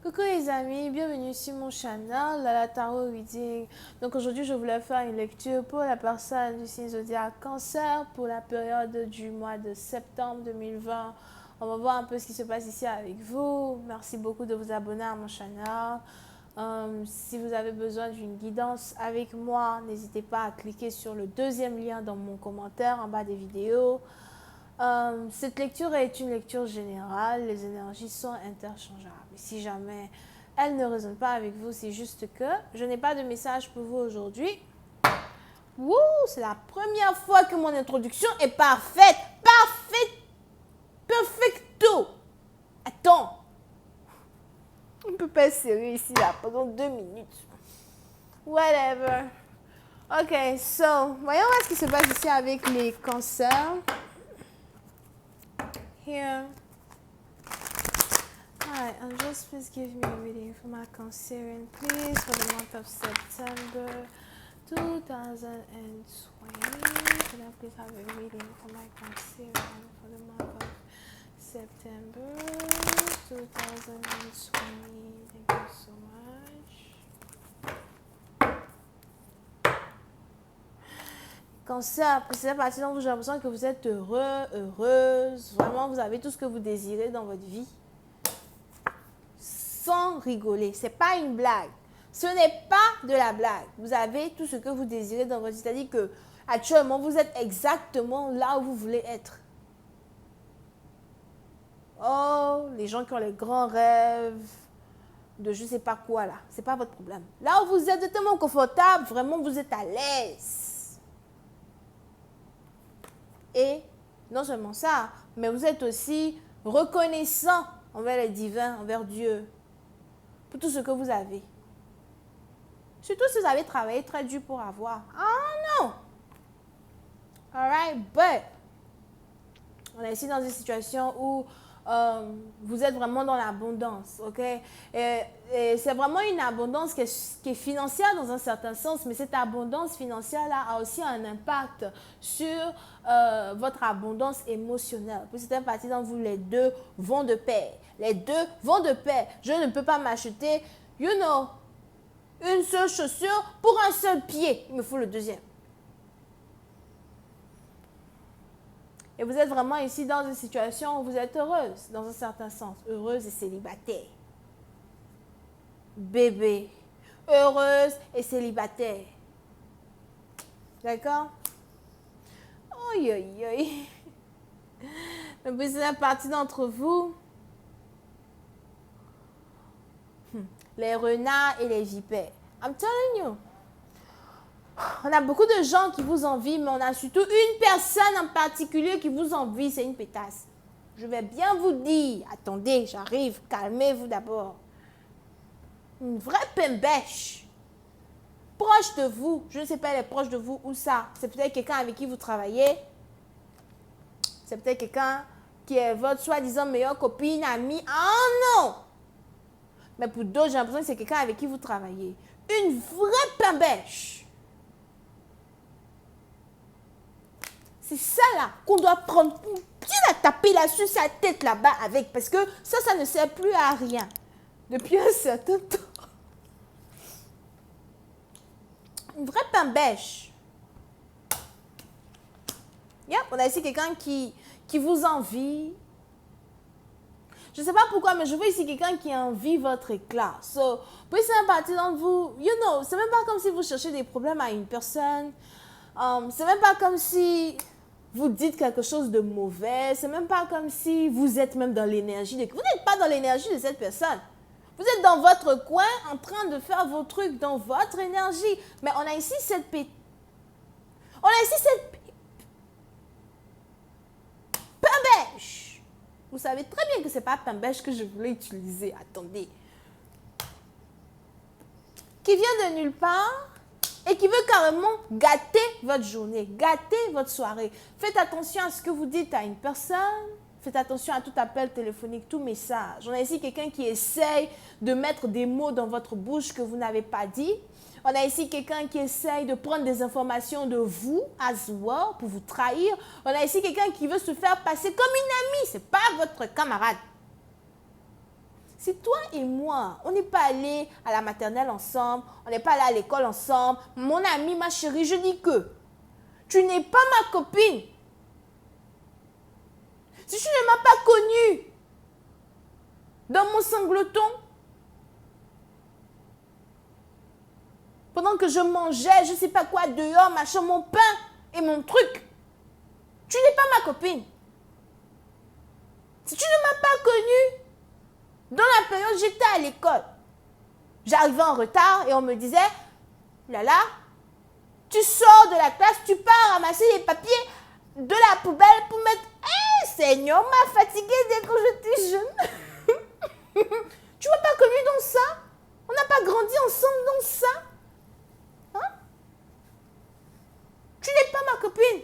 Coucou les amis, bienvenue sur mon channel, la Tarot Reading. Donc aujourd'hui, je voulais faire une lecture pour la personne du signe zodiaque Cancer pour la période du mois de septembre 2020. On va voir un peu ce qui se passe ici avec vous. Merci beaucoup de vous abonner à mon channel. Si vous avez besoin d'une guidance avec moi, n'hésitez pas à cliquer sur le deuxième lien dans mon commentaire en bas des vidéos. Cette lecture est une lecture générale, les énergies sont interchangeables. Si jamais elles ne résonnent pas avec vous, c'est juste que je n'ai pas de message pour vous aujourd'hui. Wouh, c'est la première fois que mon introduction est parfaite. Parfaite. Perfecto. Attends. On ne peut pas être sérieux ici là pendant 2 minutes. Whatever. Ok, so, voyons voir ce qui se passe ici avec les cancers. Here. Hi, just please give me a reading for my Cancerian, please, for the month of September 2020. Can I please have a reading for my Cancerian for the month of September 2020? Thank you so much. Cancer, c'est parti dont j'ai l'impression que vous êtes heureux, heureuse. Vraiment, vous avez tout ce que vous désirez dans votre vie. Sans rigoler. Ce n'est pas une blague. Ce n'est pas de la blague. Vous avez tout ce que vous désirez dans votre vie. C'est-à-dire que actuellement, vous êtes exactement là où vous voulez être. Oh, les gens qui ont les grands rêves de je ne sais pas quoi là. Ce n'est pas votre problème. Là où vous êtes tellement confortable, vraiment, vous êtes à l'aise. Et non seulement ça, mais vous êtes aussi reconnaissant envers les divins, envers Dieu, pour tout ce que vous avez. Surtout si vous avez travaillé très dur pour avoir. Ah non! Alright, but on est ici dans une situation où vous êtes vraiment dans l'abondance, ok? Et c'est vraiment une abondance qui est financière dans un certain sens, mais cette abondance financière-là a aussi un impact sur votre abondance émotionnelle. Pour certaines parties d'entre vous, les deux vont de pair. Les deux vont de pair. Je ne peux pas m'acheter, une seule chaussure pour un seul pied. Il me faut le deuxième. Et vous êtes vraiment ici dans une situation où vous êtes heureuse, dans un certain sens. Heureuse et célibataire. Bébé. Heureuse et célibataire. D'accord? Aïe, aïe, aïe. Mais vous êtes partie d'entre vous. Les renards et les vipères. I'm telling you. On a beaucoup de gens qui vous envient, mais on a surtout une personne en particulier qui vous envie, c'est une pétasse. Je vais bien vous dire, attendez, j'arrive, calmez-vous d'abord. Une vraie pembèche. Proche de vous, je ne sais pas, elle est proche de vous, où ça? C'est peut-être quelqu'un avec qui vous travaillez. C'est peut-être quelqu'un qui est votre soi-disant meilleure copine, amie. Ah non! Mais pour d'autres, j'ai l'impression que c'est quelqu'un avec qui vous travaillez. Une vraie pembèche. C'est ça là qu'on doit prendre pour bien la taper là sur sa tête là-bas avec. Parce que ça ne sert plus à rien. Depuis un certain temps. Une vraie pembèche. Yep, on a ici quelqu'un qui vous envie. Je ne sais pas pourquoi, mais je vois ici quelqu'un qui envie votre éclat. So, puis c'est un parti d'entre vous, c'est même pas comme si vous cherchez des problèmes à une personne. C'est même pas comme si vous dites quelque chose de mauvais. C'est même pas comme si vous êtes même dans l'énergie. Vous n'êtes pas dans l'énergie de cette personne. Vous êtes dans votre coin en train de faire vos trucs dans votre énergie. Mais on a ici cette pembèche. Vous savez très bien que ce n'est pas pembèche que je voulais utiliser. Attendez. Qui vient de nulle part et qui veut carrément gâter votre journée, gâter votre soirée. Faites attention à ce que vous dites à une personne. Faites attention à tout appel téléphonique, tout message. On a ici quelqu'un qui essaye de mettre des mots dans votre bouche que vous n'avez pas dit. On a ici quelqu'un qui essaye de prendre des informations de vous, as well, pour vous trahir. On a ici quelqu'un qui veut se faire passer comme une amie. Ce n'est pas votre camarade. Si toi et moi, on n'est pas allés à la maternelle ensemble, on n'est pas allés à l'école ensemble, mon amie, ma chérie, je dis que tu n'es pas ma copine. Si tu ne m'as pas connue dans mon sangloton, pendant que je mangeais, je ne sais pas quoi, dehors, machin, mon pain et mon truc, tu n'es pas ma copine. Si tu ne m'as pas connue, dans la période où j'étais à l'école, j'arrivais en retard et on me disait, Lala, tu sors de la classe, tu pars ramasser les papiers de la poubelle pour mettre... Eh, Seigneur, m'a fatiguée dès que j'étais jeune. Tu m'as pas connue dans ça? On n'a pas grandi ensemble dans ça? Hein? Tu n'es pas ma copine.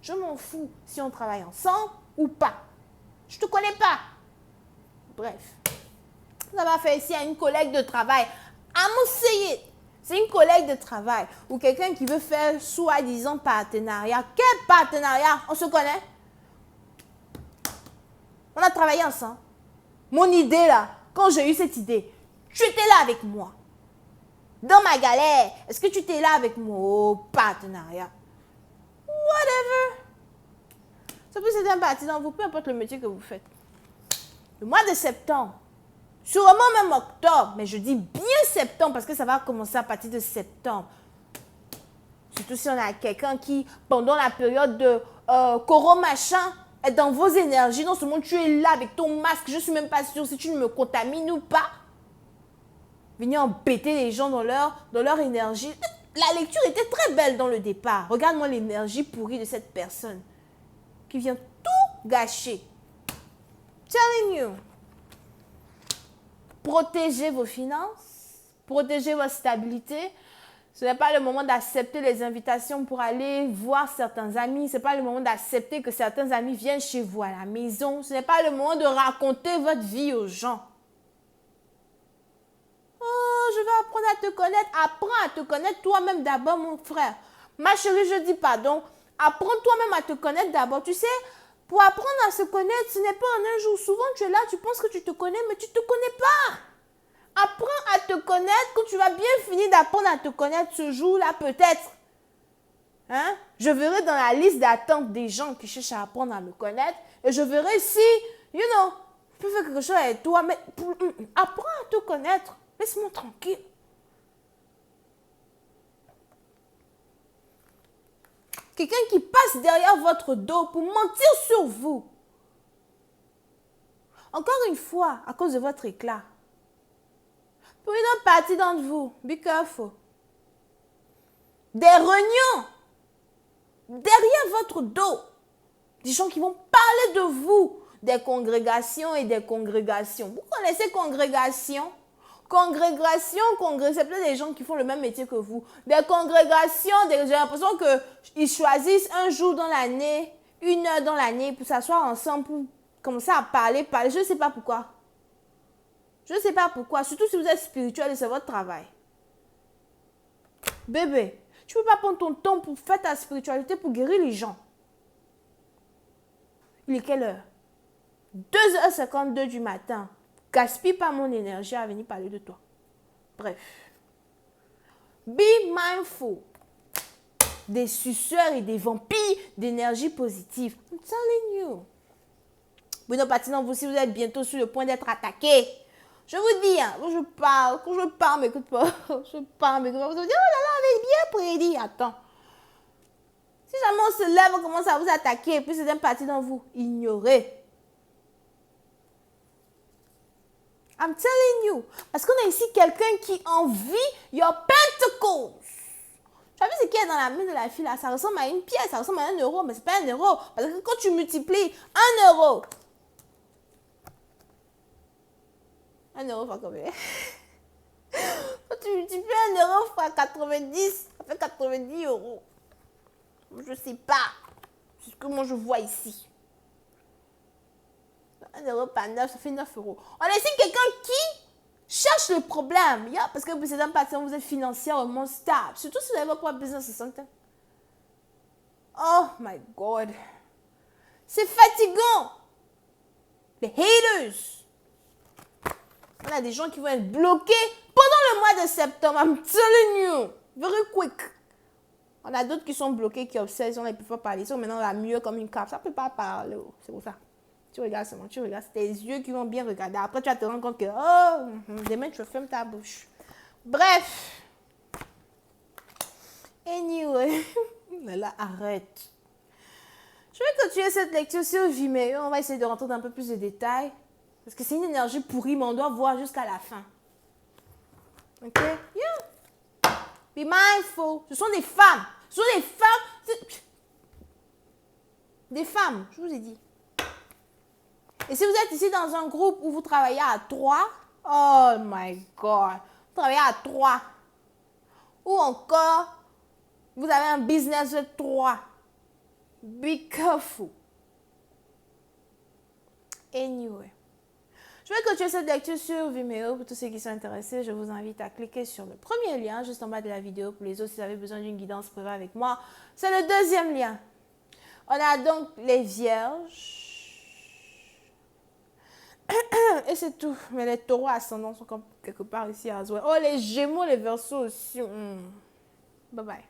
Je m'en fous si on travaille ensemble ou pas. Je te connais pas. Bref. Ça va faire ici à une collègue de travail. C'est une collègue de travail ou quelqu'un qui veut faire soi-disant partenariat. Quel partenariat? On se connaît? On a travaillé ensemble. Mon idée là, quand j'ai eu cette idée, tu étais là avec moi. Dans ma galère, est-ce que tu étais là avec moi? Oh, partenariat. Whatever. Ça peut être un parti dans vous, peu importe le métier que vous faites. Le mois de septembre, sûrement même octobre, mais je dis bien septembre parce que ça va commencer à partir de septembre. Surtout si on a quelqu'un qui, pendant la période de Coro machin, est dans vos énergies. Non seulement tu es là avec ton masque, je ne suis même pas sûre si tu ne me contamines ou pas. Venir embêter les gens dans leur énergie. La lecture était très belle dans le départ. Regarde-moi l'énergie pourrie de cette personne qui vient tout gâcher. Telling you. Protégez vos finances, protégez votre stabilité. Ce n'est pas le moment d'accepter les invitations pour aller voir certains amis. Ce n'est pas le moment d'accepter que certains amis viennent chez vous à la maison. Ce n'est pas le moment de raconter votre vie aux gens. Oh, je vais apprendre à te connaître. Apprends à te connaître toi-même d'abord, mon frère. Ma chérie, je dis pardon. Apprends toi-même à te connaître d'abord. Tu sais, pour apprendre à se connaître, ce n'est pas en un jour. Souvent, tu es là, tu penses que tu te connais, mais tu ne te connais pas. Apprends à te connaître quand tu vas bien finir d'apprendre à te connaître ce jour-là, peut-être. Hein? Je verrai dans la liste d'attente des gens qui cherchent à apprendre à me connaître et je verrai si, je peux faire quelque chose avec toi, mais apprends à te connaître. Laisse-moi tranquille. Quelqu'un qui passe derrière votre dos pour mentir sur vous. Encore une fois, à cause de votre éclat. Pour une autre partie d'entre vous, be careful. Des réunions derrière votre dos. Des gens qui vont parler de vous. Des congrégations et des congrégations. Vous connaissez congrégation? Congrégation, c'est peut-être des gens qui font le même métier que vous. Des congrégations, j'ai l'impression qu'ils choisissent un jour dans l'année, une heure dans l'année pour s'asseoir ensemble, pour commencer à parler. Je ne sais pas pourquoi. Je ne sais pas pourquoi. Surtout si vous êtes spirituel et c'est votre travail. Bébé, tu ne peux pas prendre ton temps pour faire ta spiritualité pour guérir les gens. Il est quelle heure? 2h52 du matin. Gaspille pas mon énergie à venir parler de toi. Bref. Be mindful des suceurs et des vampires d'énergie positive. I'm telling you. Bruno Patinan, vous, si vous êtes bientôt sur le point d'être attaqué, je vous dis, hein, quand je parle, m'écoute pas. Je parle, m'écoute pas. Vous allez dire, oh là là, on avait bien prédit. Attends. Si jamais on se lève, on commence à vous attaquer, puis c'est un parti dans vous. Ignorez. I'm telling you. Parce qu'on a ici quelqu'un qui envie your pentacles. Tu as vu ce qu'il y a dans la main de la fille là? Ça ressemble à une pièce, ça ressemble à 1 euro, mais c'est pas 1 euro. Parce que quand tu multiplies 1 euro, 1 euro fois combien? Quand tu multiplies 1 euro fois 90, ça fait 90 euros. Je sais pas. C'est ce que moi je vois ici. 1 euro par 9, ça fait 9 euros. On a ici quelqu'un qui cherche le problème. Yeah? Parce que vous êtes un patient, vous êtes financièrement stable. Surtout si vous avez votre propre business à 60 ans. Oh my God. C'est fatigant. Les haters. On a des gens qui vont être bloqués pendant le mois de septembre. I'm telling you. Very quick. On a d'autres qui sont bloqués, qui observent, ils ne peuvent pas parler. Ils sont maintenant là, mieux comme une cape. Ça ne peut pas parler. Oh. C'est pour ça. Tu regardes seulement, tu regardes. C'est tes yeux qui vont bien regarder. Après, tu vas te rendre compte que, demain, tu fermes ta bouche. Bref. Anyway. Mais là, arrête. Je vais continuer cette lecture sur Vimeo. On va essayer de rentrer dans un peu plus de détails. Parce que c'est une énergie pourrie, mais on doit voir jusqu'à la fin. Ok? Yeah. Be mindful. Ce sont des femmes. Ce sont des femmes. Des femmes, je vous ai dit. Et si vous êtes ici dans un groupe où vous travaillez à 3, oh my God, vous travaillez à 3. Ou encore, vous avez un business de 3. Be careful. Anyway. Je vais continuer cette lecture sur Vimeo. Pour tous ceux qui sont intéressés, je vous invite à cliquer sur le premier lien juste en bas de la vidéo. Pour les autres, si vous avez besoin d'une guidance privée avec moi, c'est le deuxième lien. On a donc les vierges. Et c'est tout. Mais les taureaux ascendants sont comme quelque part ici à Zoé. Oh, les gémeaux, les verseaux aussi. Bye bye.